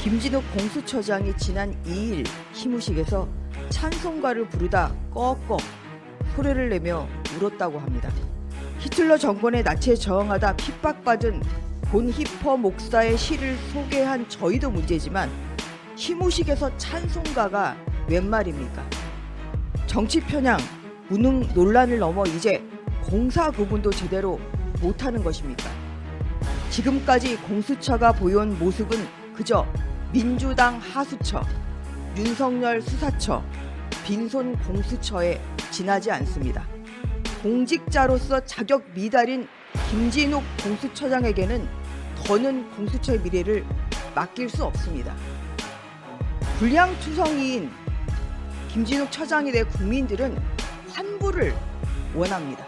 김진욱 공수처장이 지난 2일 시무식에서 찬송가를 부르다 꺽꺽 소리를 내며 울었다고 합니다. 히틀러 정권의 나치에 저항하다 핍박받은 본 히퍼 목사의 시를 소개한 저희도 문제지만 시무식에서 찬송가가 웬 말입니까? 정치 편향, 무능 논란을 넘어 이제 공사 구분도 제대로 못하는 것입니까? 지금까지 공수처가 보여온 모습은 그저 민주당 하수처, 윤석열 수사처, 빈손 공수처에 지나지 않습니다. 공직자로서 자격 미달인 김진욱 공수처장에게는 더는 공수처의 미래를 맡길 수 없습니다. 불량투성이인 김진욱 처장에 대해 국민들은 환불을 원합니다.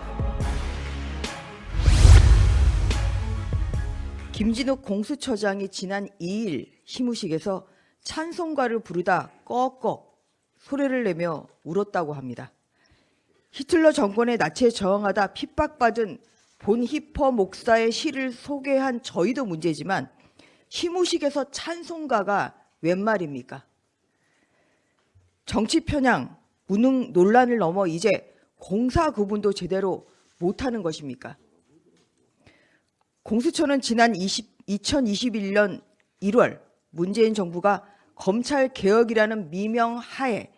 김진욱 공수처장이 지난 2일 시무식에서 찬송가를 부르다 꺽꺽 소리를 내며 울었다고 합니다. 히틀러 정권의 나치에 저항하다 핍박받은 본 히퍼 목사의 시를 소개한 저희도 문제지만 시무식에서 찬송가가 웬 말입니까? 정치 편향, 무능 논란을 넘어 이제 공사 구분도 제대로 못하는 것입니까? 공수처는 지난 2021년 1월 문재인 정부가 검찰개혁이라는 미명 하에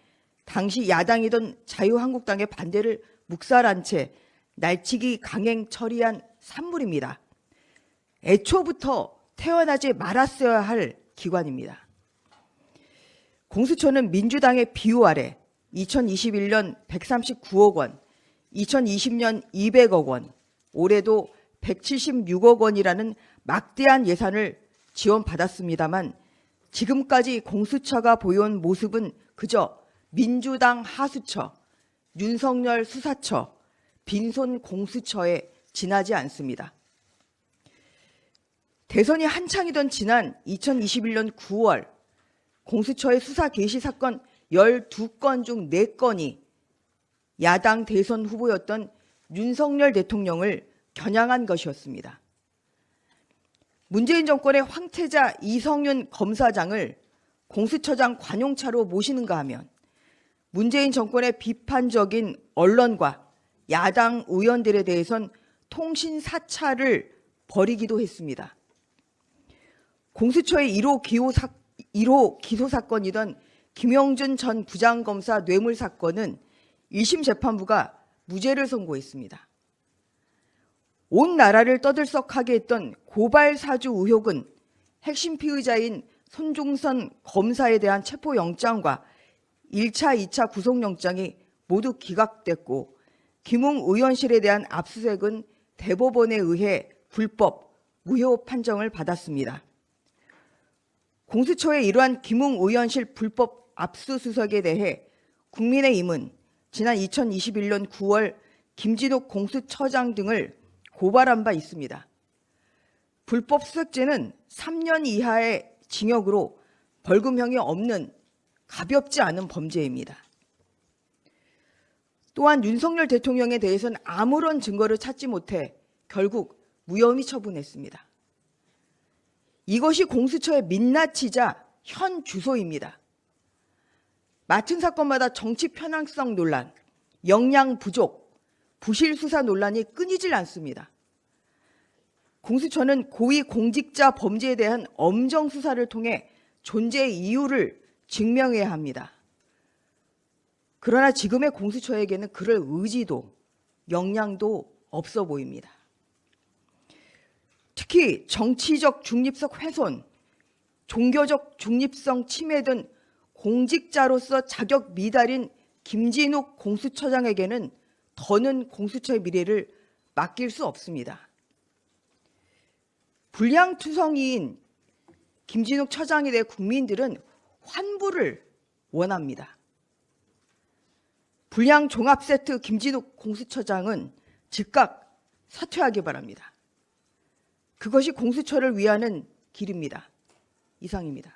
당시 야당이던 자유한국당의 반대를 묵살한 채 날치기 강행 처리한 산물입니다. 애초부터 태어나지 말았어야 할 기관입니다. 공수처는 민주당의 비호 아래 2021년 139억 원, 2020년 200억 원, 올해도 176억 원이라는 막대한 예산을 지원받았습니다만 지금까지 공수처가 보여온 모습은 그저 민주당 하수처, 윤석열 수사처, 빈손 공수처에 지나지 않습니다. 대선이 한창이던 지난 2021년 9월 공수처의 수사 개시 사건 12건 중 4건이 야당 대선 후보였던 윤석열 대통령을 겨냥한 것이었습니다. 문재인 정권의 황태자 이성윤 검사장을 공수처장 관용차로 모시는가 하면 문재인 정권의 비판적인 언론과 야당 의원들에 대해선 통신 사찰을 벌이기도 했습니다. 공수처의 1호 기소 사건이던 김영준 전 부장검사 뇌물 사건은 1심 재판부가 무죄를 선고했습니다. 온 나라를 떠들썩하게 했던 고발 사주 의혹은 핵심 피의자인 손종선 검사에 대한 체포영장과 1차, 2차 구속영장이 모두 기각됐고 김웅 의원실에 대한 압수수색은 대법원에 의해 불법, 무효 판정을 받았습니다. 공수처의 이러한 김웅 의원실 불법 압수수색에 대해 국민의힘은 지난 2021년 9월 김진욱 공수처장 등을 고발한 바 있습니다. 불법 수색죄는 3년 이하의 징역으로 벌금형이 없는 가볍지 않은 범죄입니다. 또한 윤석열 대통령에 대해서는 아무런 증거를 찾지 못해 결국 무혐의 처분했습니다. 이것이 공수처의 민낯이자 현 주소입니다. 맡은 사건마다 정치 편향성 논란, 역량 부족, 부실 수사 논란이 끊이질 않습니다. 공수처는 고위 공직자 범죄에 대한 엄정 수사를 통해 존재의 이유를 증명해야 합니다. 그러나 지금의 공수처에게는 그럴 의지도 역량도 없어 보입니다. 특히 정치적 중립성 훼손, 종교적 중립성 침해 등 공직자로서 자격 미달인 김진욱 공수처장에게는 더는 공수처의 미래를 맡길 수 없습니다. 불량투성이인 김진욱 처장에 대해 국민들은 환불을 원합니다. 불량 종합세트 김진욱 공수처장은 즉각 사퇴하기 바랍니다. 그것이 공수처를 위하는 길입니다. 이상입니다.